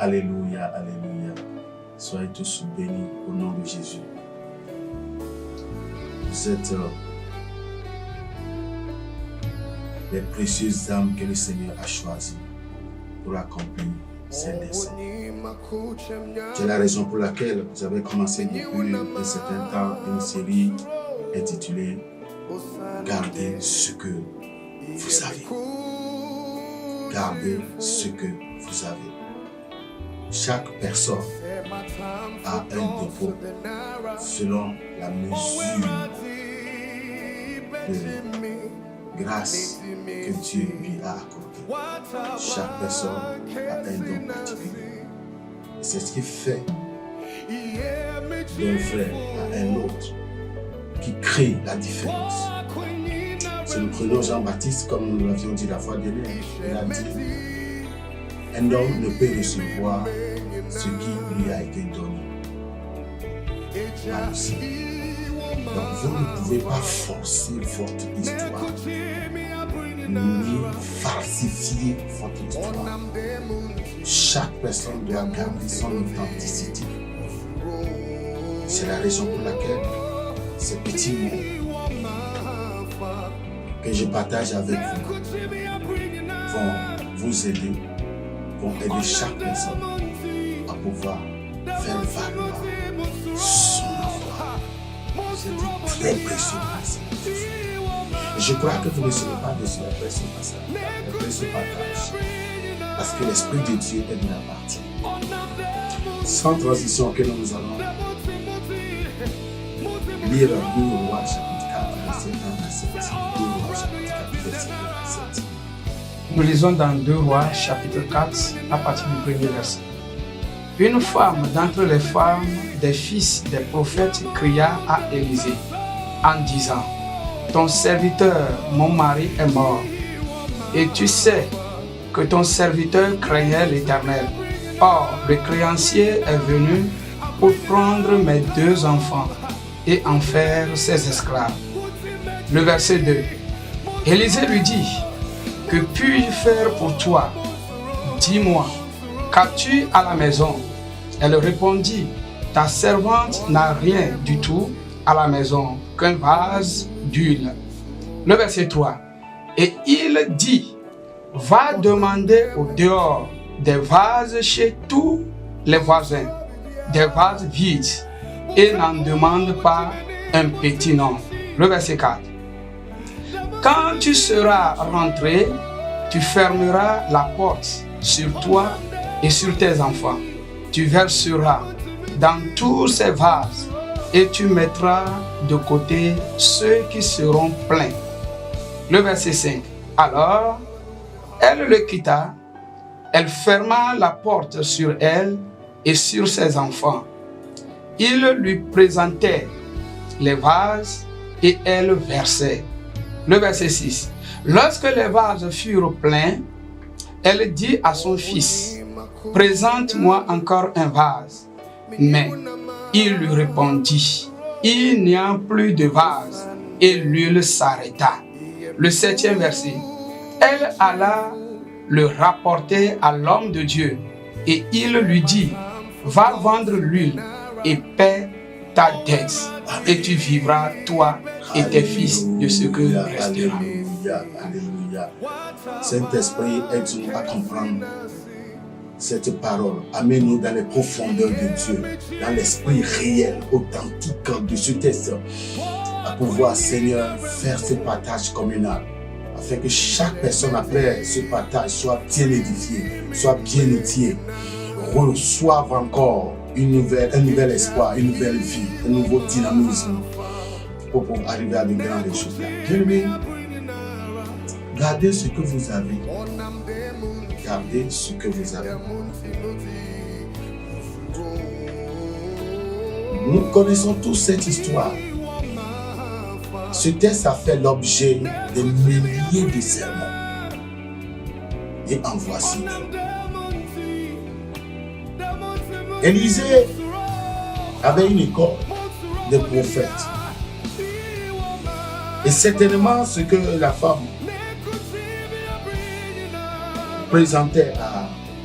Alléluia, alléluia. Soyez tous bénis au nom de Jésus. Vous êtes les précieuses âmes que le Seigneur a choisies pour accomplir ses desseins. C'est la raison pour laquelle vous avez commencé depuis un certain temps une série intitulée « Gardez ce que vous avez ». Gardez ce que vous avez. Chaque personne a un dépôt selon la mesure de grâce que Dieu lui a accordée. Chaque personne a un don particulier. Et c'est ce qui fait d'un frère à un autre qui crée la différence. Si nous prenons Jean-Baptiste, comme nous l'avions dit la fois dernière, il a dit un homme ne peut recevoir ce qui lui a été donné par le ciel. Donc vous ne pouvez pas forcer votre histoire, ni falsifier votre histoire. Chaque personne doit garder son authenticité. C'est la raison pour laquelle ces petits mots que je partage avec vous vont vous aider, vont aider chaque personne à pouvoir faire valoir son avoir. C'est très précieux passage. Je crois que vous ne serez pas déçus après ce passage, après ce partage, parce que l'Esprit de Dieu est de la partie. Sans transition que nous allons lire 2 Rois chapitre 4, verset 1 à 7. 2 Rois chapitre 4, verset 1 à 7. Nous lisons dans 2 Rois chapitre 4 à partir du premier verset. Une femme d'entre les femmes des fils des prophètes cria à Élisée en disant: ton serviteur, mon mari, est mort. Et tu sais que ton serviteur craignait l'Éternel. Or, le créancier est venu pour prendre mes 2 enfants et en faire ses esclaves. Le verset 2. Élisée lui dit: que puis-je faire pour toi? Dis-moi, qu'as-tu à la maison? Elle répondit: ta servante n'a rien du tout à la maison qu'un vase d'huile. Le verset 3. Et il dit: va demander au dehors des vases chez tous les voisins, des vases vides, et n'en demande pas un petit nombre. Le verset 4. Quand tu seras rentré, tu fermeras la porte sur toi et sur tes enfants. Tu verseras dans tous ces vases et tu mettras de côté ceux qui seront pleins. Le verset 5. Alors, elle le quitta, elle ferma la porte sur elle et sur ses enfants. Il lui présentait les vases et elle versait. Le verset 6. Lorsque les vases furent pleins, elle dit à son fils: présente-moi encore un vase. Mais il lui répondit: il n'y a plus de vase. Et l'huile s'arrêta. Le 7e verset. Elle alla le rapporter à l'homme de Dieu et il lui dit: va vendre l'huile et paie ta dette et tu vivras toi et tes fils de ce que restera. Alléluia, alléluia. Saint-Esprit, aide-nous à comprendre cette parole. Amène-nous dans les profondeurs de Dieu, dans l'esprit réel, authentique de ce texte, à pouvoir, Seigneur, faire ce partage communal, afin que chaque personne après ce partage soit bien édifiée, soit bien outillée, reçoive encore un nouvel espoir, une nouvelle vie, un nouveau dynamisme pour arriver à de grandes choses. Bien-aimés, gardez ce que vous avez. Gardez ce que vous avez. Nous connaissons tous cette histoire. Ce texte a fait l'objet de milliers de sermons. Et en voici. Élisée avait une école de prophètes. Et certainement ce que la femme présentait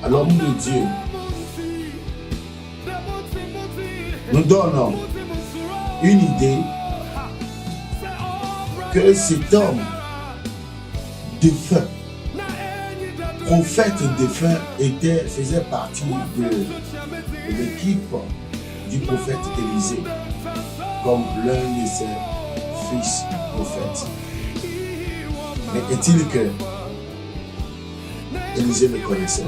à l'homme de Dieu nous donne une idée que cet homme défunt, prophète défunt, faisait partie de l'équipe du prophète Élisée, comme l'un de ses fils prophètes. Mais est-il que Élisée le connaissait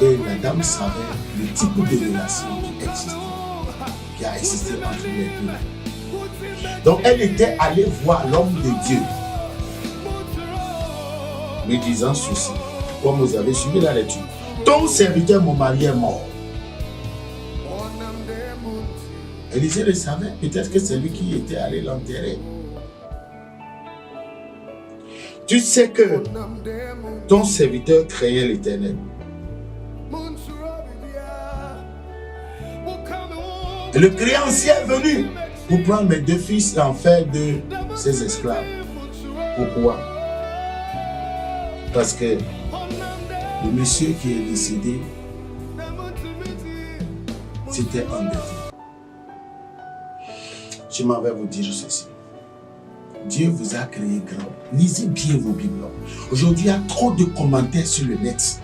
et la dame savait le type de relation qui a existé entre les deux. Donc elle était allée voir l'homme de Dieu, lui disant ceci, comme vous avez suivi la lecture. Ton serviteur, mon mari, est mort. Élisée le savait, peut-être que c'est lui qui était allé l'enterrer. Tu sais que ton serviteur craignait l'Éternel. Et le créancier est venu pour prendre mes 2 fils et en faire de ses esclaves. Pourquoi? Parce que le monsieur qui est décédé, c'était endetté. Je m'en vais vous dire ceci. Dieu vous a créé grand. Lisez bien vos Bibles. Aujourd'hui, il y a trop de commentaires sur le net.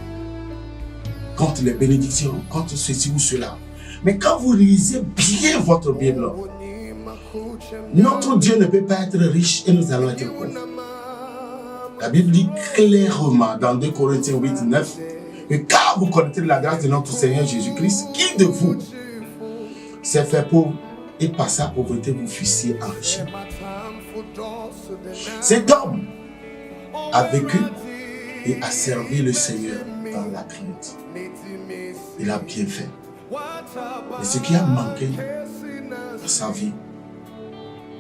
Contre les bénédictions, contre ceci ou cela. Mais quand vous lisez bien votre Bible, notre Dieu ne peut pas être riche et nous allons être pauvres. La Bible dit clairement dans 2 Corinthiens 8, 9 que car vous connaissez la grâce de notre Seigneur Jésus-Christ, qui de vous s'est fait pauvre et par sa pauvreté vous fussiez enrichis. Cet homme a vécu et a servi le Seigneur dans la crainte. Il a bien fait. Et ce qui a manqué à sa vie,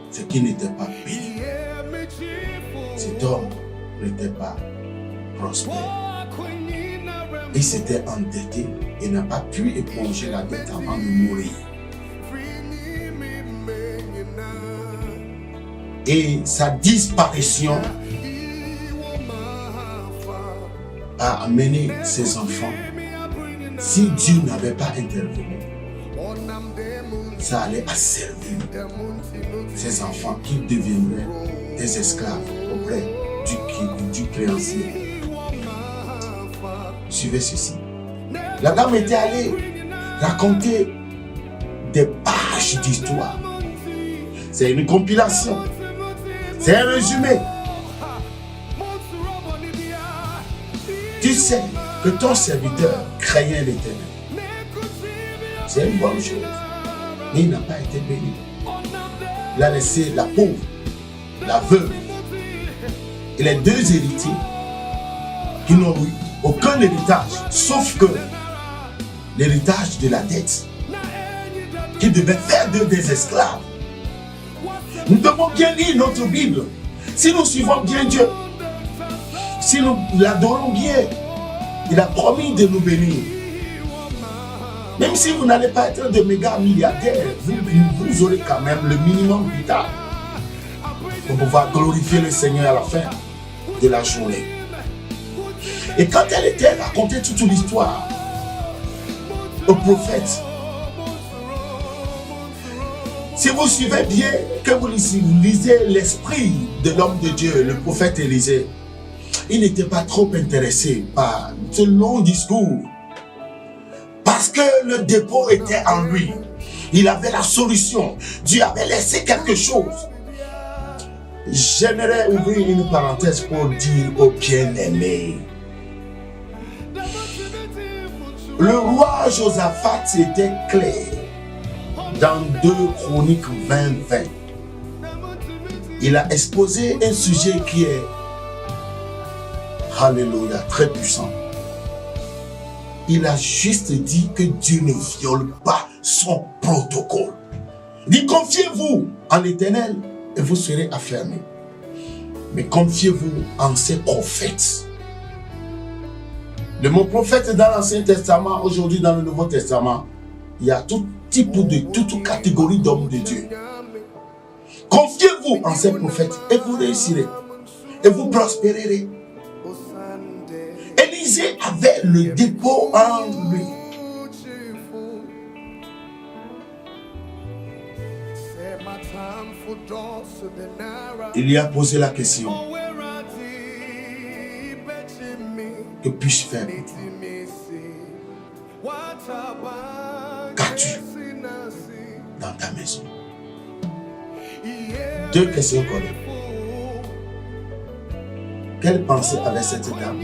c'est qu'il n'était pas béni. Cet homme n'était pas prospère. Il s'était endetté et n'a pas pu éponger la dette avant de mourir. Et sa disparition a amené ses enfants. Si Dieu n'avait pas intervenu, ça allait asservir ses enfants qui deviendraient des esclaves auprès du créancier. Suivez ceci. La dame était allée raconter des pages d'histoire. C'est une compilation. C'est un résumé. Tu sais que ton serviteur craignait l'Éternel. C'est une bonne chose. Mais il n'a pas été béni. Il a laissé la pauvre, la veuve et les 2 héritiers qui n'ont eu aucun héritage, sauf que l'héritage de la dette qui devait faire d'eux des esclaves. Nous devons bien lire notre Bible. Si nous suivons bien Dieu, si nous l'adorons bien, il a promis de nous bénir. Même si vous n'allez pas être de méga milliardaires, vous aurez quand même le minimum vital pour pouvoir glorifier le Seigneur à la fin de la journée. Et quand elle était racontée toute l'histoire au prophète, si vous suivez bien, que vous lisez l'esprit de l'homme de Dieu, le prophète Élisée, il n'était pas trop intéressé par ce long discours. Parce que le dépôt était en lui. Il avait la solution. Dieu avait laissé quelque chose. J'aimerais ouvrir une parenthèse pour dire aux bien-aimés. Le roi Josaphat était clair. Dans 2 Chroniques 20. Il a exposé un sujet qui est, alléluia, très puissant. Il a juste dit que Dieu ne viole pas son protocole. Il dit, confiez-vous en l'Éternel et vous serez affermis. Mais confiez-vous en ses prophètes. Le mot prophète dans l'Ancien Testament, aujourd'hui dans le Nouveau Testament, il y a tout type toute catégorie d'hommes de Dieu. Confiez-vous en ces prophètes et vous réussirez. Et vous prospérerez. Élisée avait le dépôt en lui. Il lui a posé la question. Que puis-je faire pour toi? Qu'as-tu dans ta maison? Deux questions collées. Quelle pensée avait cette dame,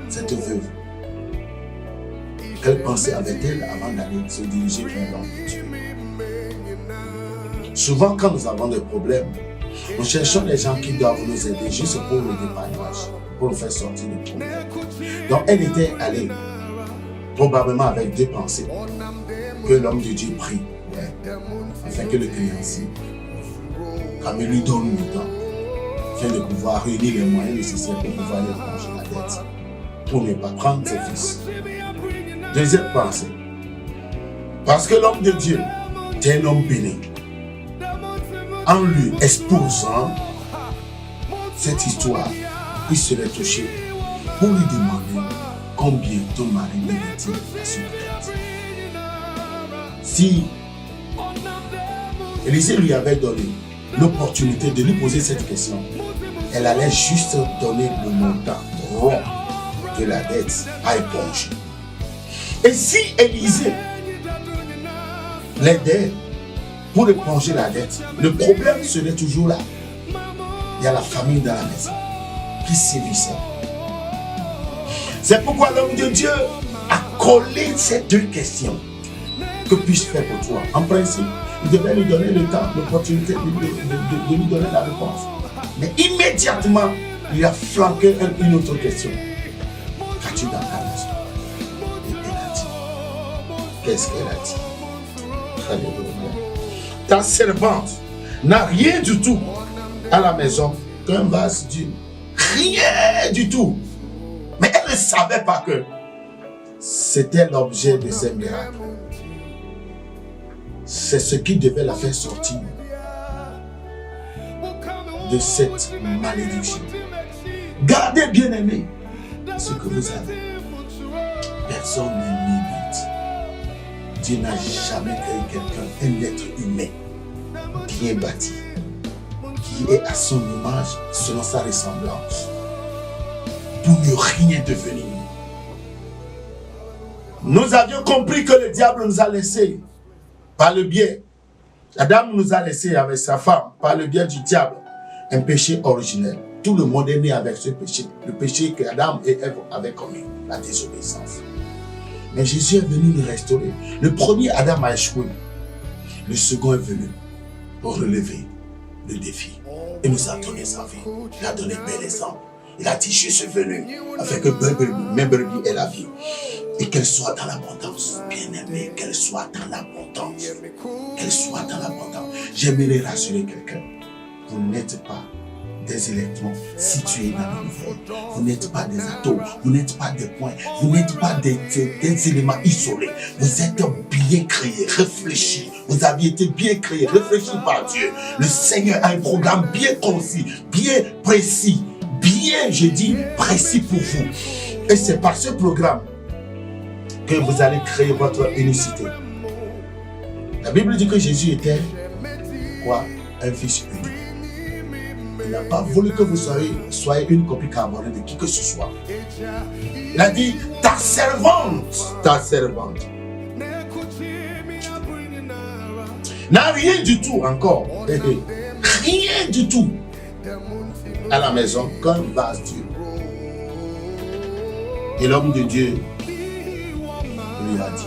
cette veuve? Quelle pensée avait-elle avant d'aller se diriger vers l'homme de Dieu? Souvent, quand nous avons des problèmes, nous cherchons les gens qui doivent nous aider juste pour le dépannage, pour nous faire sortir du problème. Donc, elle était allée probablement avec deux pensées. Que l'homme de Dieu prie, afin que le créancier, comme il lui donne le temps, afin de pouvoir réunir les moyens nécessaires pour pouvoir aller manger la dette, pour ne pas prendre ses fils. Deuxième pensée, parce que l'homme de Dieu est un homme béni, en lui exposant cette histoire, il serait touché pour lui demander combien ton mari mérite à son dette. Si Élisée lui avait donné l'opportunité de lui poser cette question, elle allait juste donner le montant rond de la dette à éponger. Et si Élisée l'aidait pour éponger la dette, le problème serait toujours là. Il y a la famille dans la maison qui sévissait. C'est pourquoi l'homme de Dieu a collé ces deux questions. Que puis-je faire pour toi? En principe, il devait lui donner le temps, l'opportunité de lui donner la réponse. Mais immédiatement, il a flanqué une autre question. Qu'as-tu dans ta maison? Et elle a dit. Qu'est-ce qu'elle a dit? Alléluia. Ta servante n'a rien du tout à la maison qu'un vase d'huile. Rien du tout. Mais elle ne savait pas que c'était l'objet de ces miracles. C'est ce qui devait la faire sortir de cette malédiction. Gardez, bien aimé, ce que vous avez. Personne ne mérite. Dieu n'a jamais créé quelqu'un, un être humain bien bâti, qui est à son image, selon sa ressemblance, pour ne rien devenir. Nous avions compris que le diable nous a laissés par le biais. Adam nous a laissés avec sa femme, par le biais du diable, un péché originel. Tout le monde est né avec ce péché, le péché que Adam et Ève avaient commis, la désobéissance. Mais Jésus est venu nous restaurer. Le premier Adam a échoué. Le second est venu pour relever le défi. Il nous a donné sa vie. Il a donné bel exemple. Il a dit, je suis venu afin que même brebis ait la vie. Et qu'elle soit dans l'abondance. Bien-aimée, qu'elle soit dans l'abondance. Qu'elle soit dans l'abondance. J'aimerais rassurer quelqu'un. Vous n'êtes pas des électrons situés dans l'univers. Vous n'êtes pas des atomes. Vous n'êtes pas des points. Vous n'êtes pas des éléments isolés. Vous êtes bien créés, réfléchis. Vous aviez été bien créés, réfléchis par Dieu. Le Seigneur a un programme bien concis, bien précis. Bien, je dis, précis pour vous. Et c'est par ce programme que vous allez créer votre unicité. La Bible dit que Jésus était quoi? Un fils unique. Il n'a pas voulu que vous soyez une copie carbonée de qui que ce soit. Il a dit, ta servante n'a rien du tout encore. Rien du tout à la maison qu'un vase d'huile. Et l'homme de Dieu lui a dit,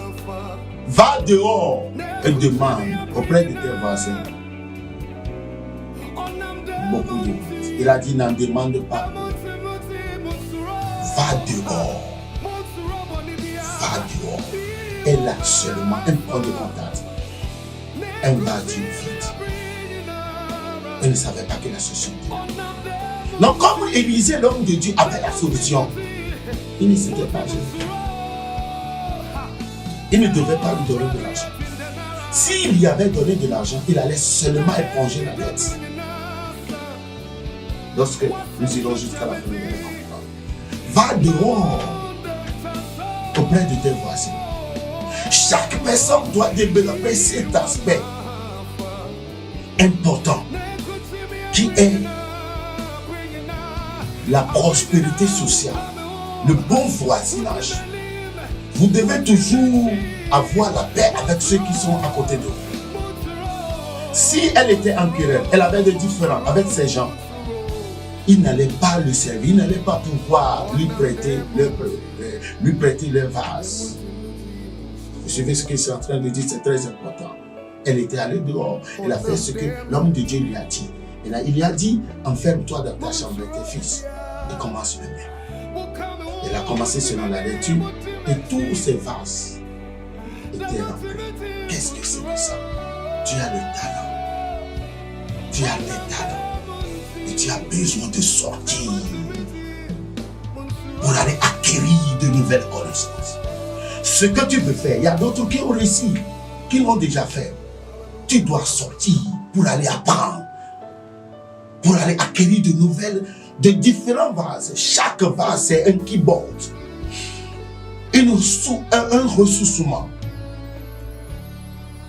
va dehors et demande auprès de tes voisins beaucoup de choses. Il a dit, n'en demande pas. Va dehors. Va dehors. Elle a seulement un point de contact. Un vase d'huile vide. Elle ne savait pas que la société. Donc, comme Élisée, l'homme de Dieu, avait la solution, il ne s'était pas gêné. Il ne devait pas lui donner de l'argent. S'il lui avait donné de l'argent, il allait seulement éponger la dette. Lorsque nous irons jusqu'à la fin de la conférence. Va dehors auprès de tes voisins. Chaque personne doit développer cet aspect. important, qui est la prospérité sociale, le bon voisinage. Vous devez toujours avoir la paix avec ceux qui sont à côté de vous. Si elle était en querelle, elle avait des différends avec ces gens, il n'allait pas le servir, il n'allait pas pouvoir lui prêter le vase. Vous suivez ce qu'il est en train de dire, c'est très important. Elle était allée dehors, elle a fait ce que l'homme de Dieu lui a dit. Et là, il lui a dit, enferme-toi dans ta chambre avec tes fils et commence le mien. Elle a commencé selon la lecture et tous ces vases étaient remplis. Qu'est-ce que c'est que ça? Tu as le talent. Tu as les talents. Et tu as besoin de sortir pour aller acquérir de nouvelles connaissances. Ce que tu veux faire, il y a d'autres qui ont réussi, qui l'ont déjà fait. Tu dois sortir pour aller apprendre, pour aller acquérir de différents vases. Chaque vase, c'est un keyboard, un ressourcement,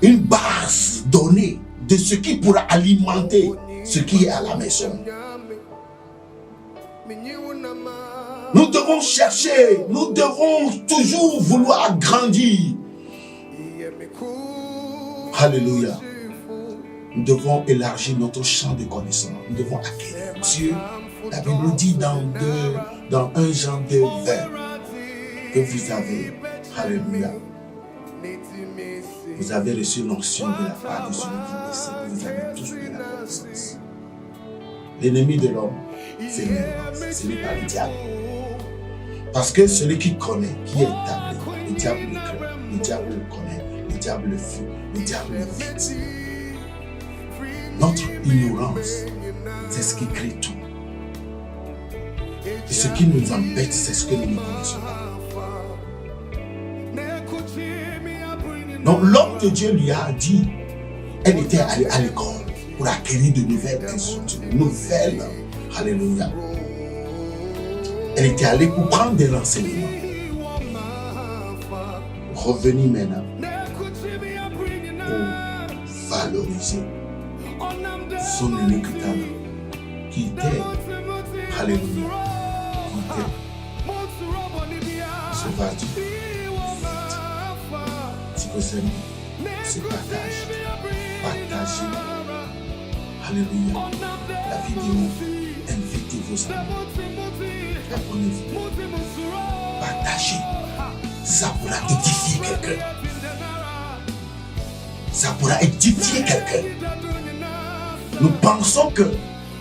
une base donnée de ce qui pourra alimenter ce qui est à la maison. Nous devons chercher, nous devons toujours vouloir grandir. Alléluia. Nous devons élargir notre champ de connaissances. Nous devons acquérir Dieu. La Bible dit dans 1 Jean 2, 20 que vous avez, alléluia, vous avez reçu l'onction de la part de celui qui décède. Vous avez tous de la connaissance. L'ennemi de l'homme, c'est l'ignorance, c'est le diable. Parce que celui qui connaît, qui est établi, le diable le crée, le diable le connaît, le diable le fuit, le diable le vite. Notre ignorance, c'est ce qui crée tout. Et ce qui nous embête, c'est ce que nous ne connaissons pas. Donc l'homme de Dieu lui a dit, elle était allée à l'école pour acquérir de nouvelles instructions, nouvelles, alléluia. Elle était allée pour prendre des renseignements. Revenir maintenant pour valoriser son unique talent qui était, alléluia, qui était ce vase du si vous aimez ce partage, partagez, alléluia, la vidéo, invitez vos amis, abonnez-vous, partagez, ça pourra édifier quelqu'un. Ça pourra édifier quelqu'un. Nous pensons que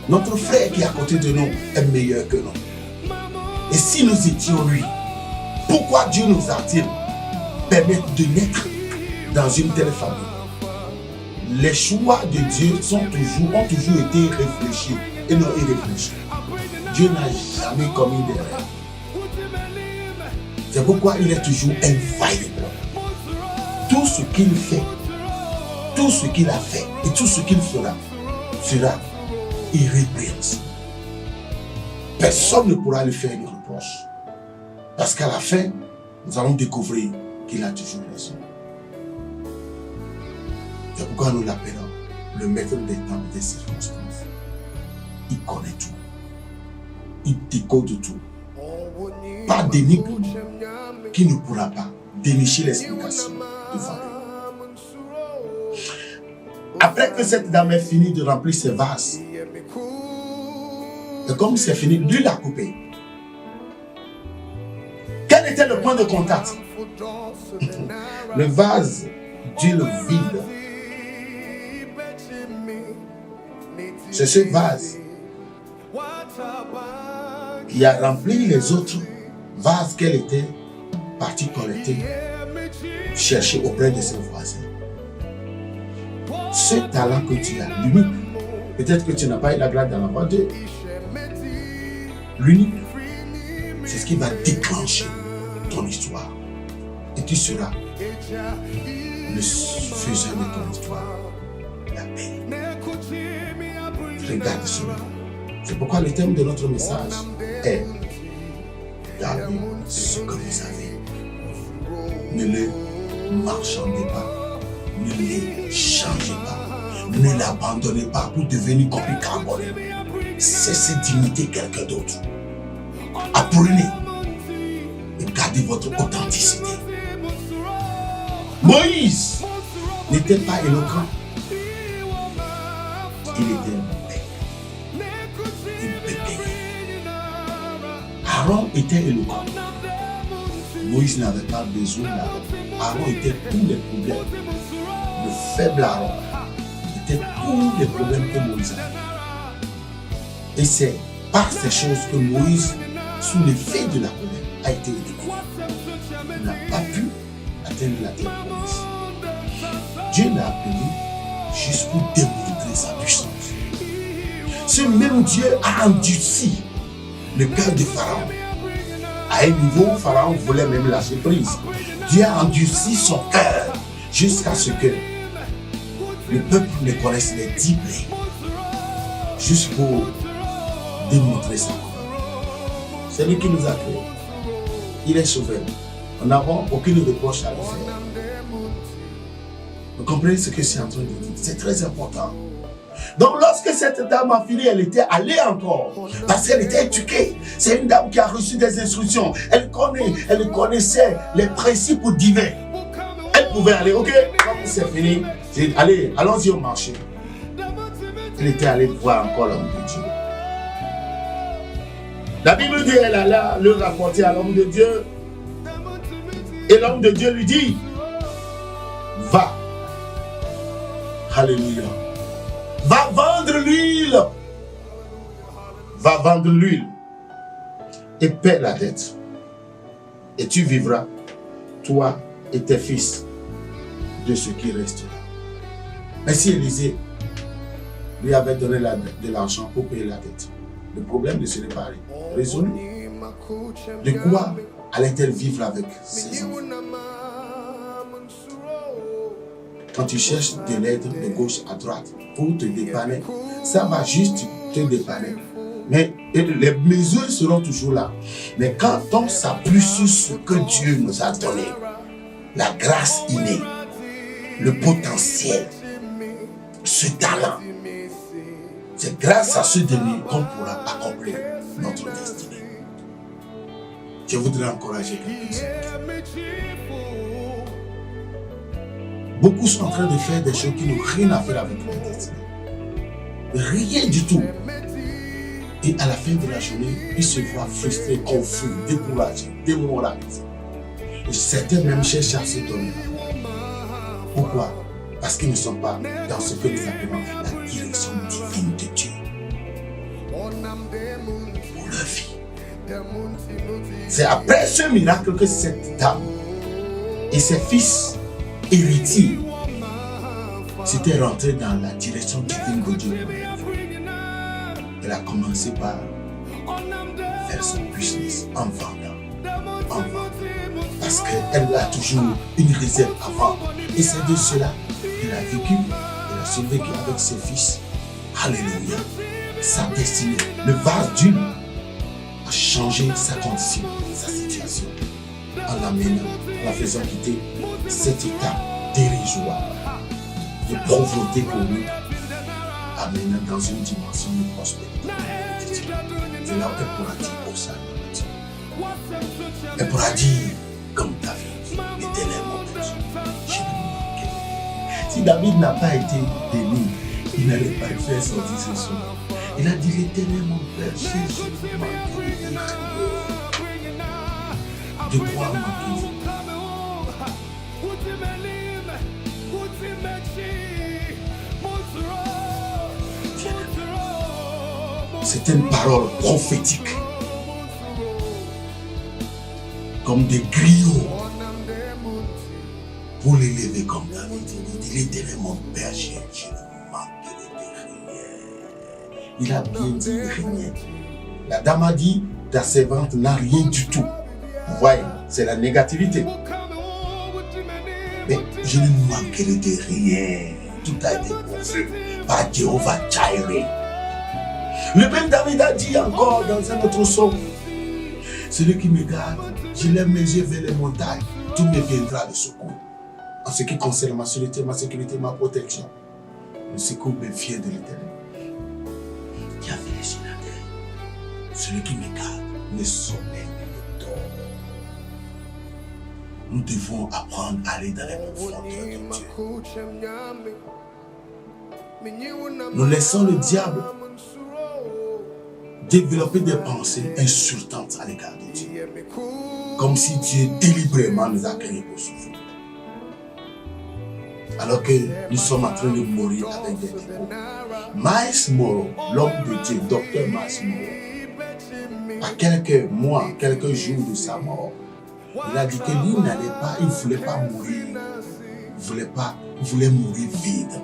notre frère qui est à côté de nous est meilleur que nous. Et si nous étions lui, pourquoi Dieu nous a-t-il permis de naître dans une telle famille? Les choix de Dieu ont toujours été réfléchis et non irréfléchis. Dieu n'a jamais commis d'erreur. C'est pourquoi il est toujours infaillible. Tout ce qu'il fait, tout ce qu'il a fait et tout ce qu'il fera sera irrépréhensible. Personne ne pourra lui faire une reproche. Parce qu'à la fin, nous allons découvrir qu'il a toujours raison. C'est pourquoi nous l'appelons le maître des temps et des circonstances. Il connaît tout. Il décode tout. Pas d'énigme qui ne pourra pas dénicher l'explication devant lui. Après que cette dame ait fini de remplir ses vases, et comme c'est fini, lui l'a coupé. Quel était le point de contact? Le vase d'huile vide. C'est ce vase qui a rempli les autres vases qu'elle était partie collecter, chercher auprès de ses voisins. Ce talent que tu as, l'unique, peut-être que tu n'as pas eu la grâce d'en avoir deux. L'unique, c'est ce qui va déclencher ton histoire. Et tu seras le faiseur de ton histoire. La paix. Regarde cela. C'est pourquoi le thème de notre message est gardez ce que vous avez. Ne le marchandez pas. Ne les changez pas. Ne l'abandonnez pas pour devenir copie carbone. Cessez d'imiter quelqu'un d'autre. Apprenez et gardez votre authenticité. Moïse n'était pas éloquent. Il était bête. Il bégayait. Aaron était éloquent. Moïse n'avait pas besoin d'Aaron. Aaron était tous les problèmes. Le faible Aaron était tous les problèmes que Moïse avait. Et c'est par ces choses que Moïse, sous l'effet de la colère, a été éduqué. Il n'a pas pu atteindre la terre promise. Dieu l'a appelé juste pour démontrer sa puissance. Ce même Dieu a endurci le cœur de Pharaon. À un niveau, Pharaon voulait même lâcher prise. Dieu a endurci son cœur jusqu'à ce que le peuple ne connaisse les 10 plaies. Juste pour démontrer sa gloire. C'est lui qui nous a créés. Il est sauveur. Nous n'avons aucune reproche à lui faire. Vous comprenez ce que je suis en train de dire? C'est très important. Donc lorsque cette dame a fini, elle était allée encore. Parce qu'elle était éduquée. C'est une dame qui a reçu des instructions. Elle connaissait les principes divins. Elle pouvait aller, ok, comme c'est fini, allez, allons-y au marché. Elle était allée voir encore l'homme de Dieu. La Bible dit, elle alla le rapporter à l'homme de Dieu. Et l'homme de Dieu lui dit, va. Alléluia. Va vendre l'huile. Va vendre l'huile. Et paie la dette. Et tu vivras, toi et tes fils, de ce qui restera. Mais si Élisée lui avait donné de l'argent pour payer la dette, le problème ne serait pas résolu. De quoi allait-elle vivre avec ses enfants? Quand tu cherches de l'aide de gauche à droite pour te dépanner, ça va juste te dépanner. Mais les mesures seront toujours là. Mais quand on s'appuie sur ce que Dieu nous a donné, la grâce innée, le potentiel, ce talent, c'est grâce à ce demi qu'on pourra accomplir notre destinée. Je voudrais encourager quelqu'un. Beaucoup sont en train de faire des choses qui n'ont rien à faire avec leur destinée. Rien du tout. Et à la fin de la journée, ils se voient frustrés, confus, découragés, démoralisés. Et certains même cherchent à se donner. Pourquoi? Parce qu'ils ne sont pas dans ce que nous appelons la direction divine de Dieu pour leur vie. C'est après ce miracle que cette dame et ses fils héritiers s'étaient rentrés dans la direction divine de Dieu. Elle a commencé par faire son business en vendant. Parce qu'elle a toujours une réserve à vendre. Et c'est de cela qu'elle a vécu. Elle a survécu avec ses fils. Alléluia. Sa destinée, le vase d'huile a changé sa condition, sa situation. En l'amenant, en la faisant quitter cet état dérisoire de pauvreté pour lui, amenant dans une dimension de prospérité. C'est là où elle pourra dire au salut de Dieu. Elle pourra dire, comme David, l'Éternel mon berger, je ne manquerai. Si David n'a pas été béni, il n'allait pas le faire sortir ce soir. Il a dit, l'Éternel mon berger, je ne manquerai rien. De quoi manquer-vous? C'est une parole prophétique. Comme des griots. Pour l'élever comme David. Il dit, l'Éternel mon berger, je ne manquerai de rien. Il a bien dit rien. La dame a dit, ta servante n'a rien du tout. Vous voyez, c'est la négativité. Mais je ne manquerai de rien. Tout a été pourvu par Jéhovah Jireh. Le même David a dit encore dans un autre psaume, celui qui me garde, je lève mes yeux vers les montagnes, tout me viendra de secours. En ce qui concerne ma sécurité, ma protection, Le secours me vient de l'Éternel, qui a fait les cieux et la terre. Celui qui me garde, le sommeil et le dort. Nous devons apprendre à aller dans les profondeurs de Dieu. Nous laissons le diable développer des pensées insultantes à l'égard de Dieu. Comme si Dieu délibérément nous a créés pour souffrir. Alors que nous sommes en train de mourir avec des démons. Miles Monroe, l'homme de Dieu, docteur Miles Monroe, à quelques mois, quelques jours de sa mort, il a dit que lui n'allait pas, il ne voulait pas mourir. Il voulait mourir vide.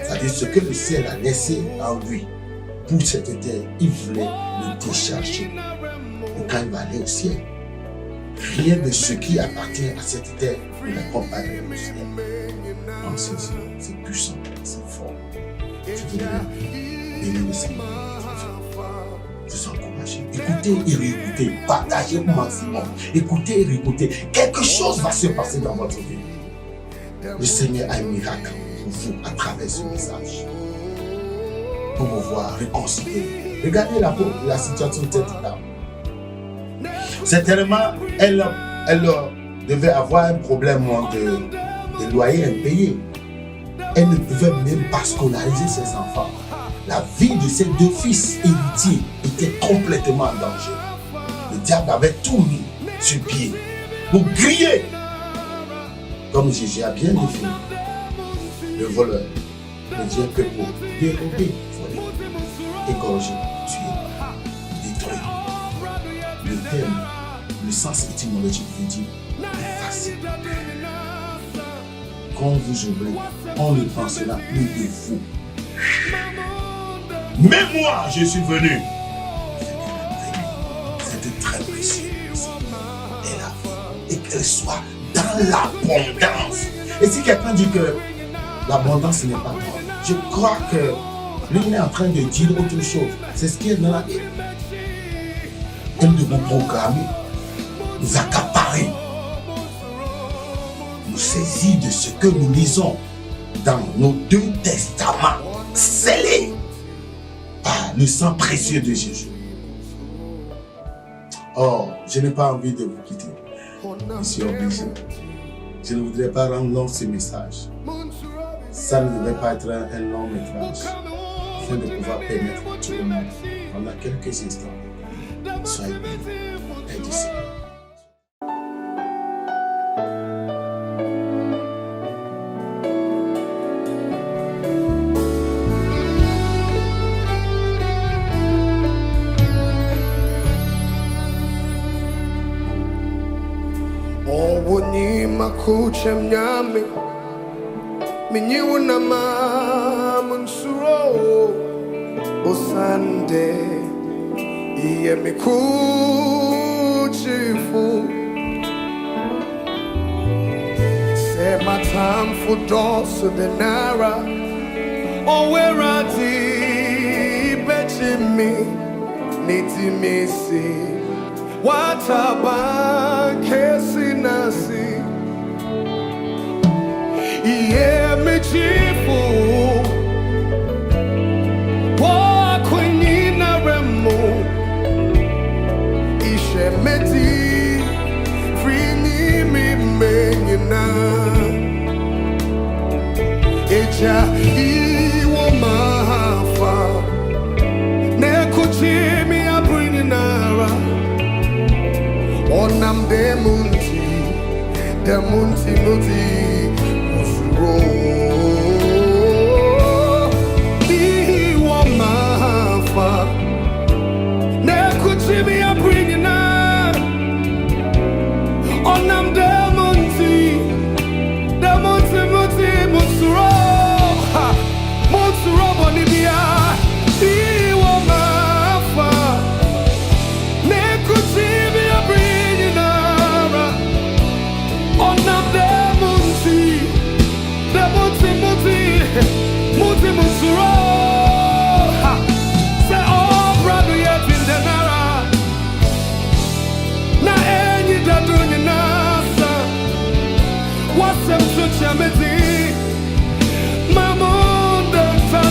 C'est-à-dire ce que le ciel a laissé en lui pour cette terre, il voulait le décharger. Et quand il va aller au ciel, rien de ce qui appartient à cette terre ne l'accompagne au ciel. Donc c'est puissant, c'est fort. Je voudrais bénir le Seigneur. Je vous encourage. Écoutez et réécoutez. Partagez au maximum. Écoutez et réécoutez. Quelque chose va se passer dans votre vie. Le Seigneur a un miracle pour vous à travers ce message. Pour vous voir réconcilier. Regardez la situation de cette dame. Certainement, elle devait avoir un problème de loyer impayé. Elle ne pouvait même pas scolariser ses enfants. La vie de ses deux fils héritiers était complètement en danger. Le diable avait tout mis sur pied pour griller. Comme Jésus a bien défini, le voleur ne vient que pour dérober, voler, égorger, tuer, détruire. Le terme, le sens étymologique veut dire effacer. Quand vous ouvrez, on ne pensera plus de vous. Mais moi, je suis venu. C'est très précieux. Et la vie. Et qu'elle soit dans l'abondance. Et si quelqu'un dit que l'abondance n'est pas bonne, je crois que lui est en train de dire autre chose. C'est ce qui est dans la Bible. Elle de vous programmer, nous accaparer, nous saisir de ce que nous lisons dans nos deux testaments scellés par le sang précieux de Jésus. Oh, je n'ai pas envie de vous quitter. Je suis obligé. Je ne voudrais pas rendre long ce message. Ça ne devrait pas être un long métrage, afin de pouvoir permettre à tout le monde, pendant quelques instants, soyez bénis et du Seigneur. Makuchem nyame minyiwu na mamunsuro osande iye mikuchifu se matamfu dosu denara owerati bechimi nitimisi wataba kesi nasi iye michifu wa kwenyina remu ishemeti frini mimenyina eja iwo mahafa nekuchimi abrinara onam demunti multi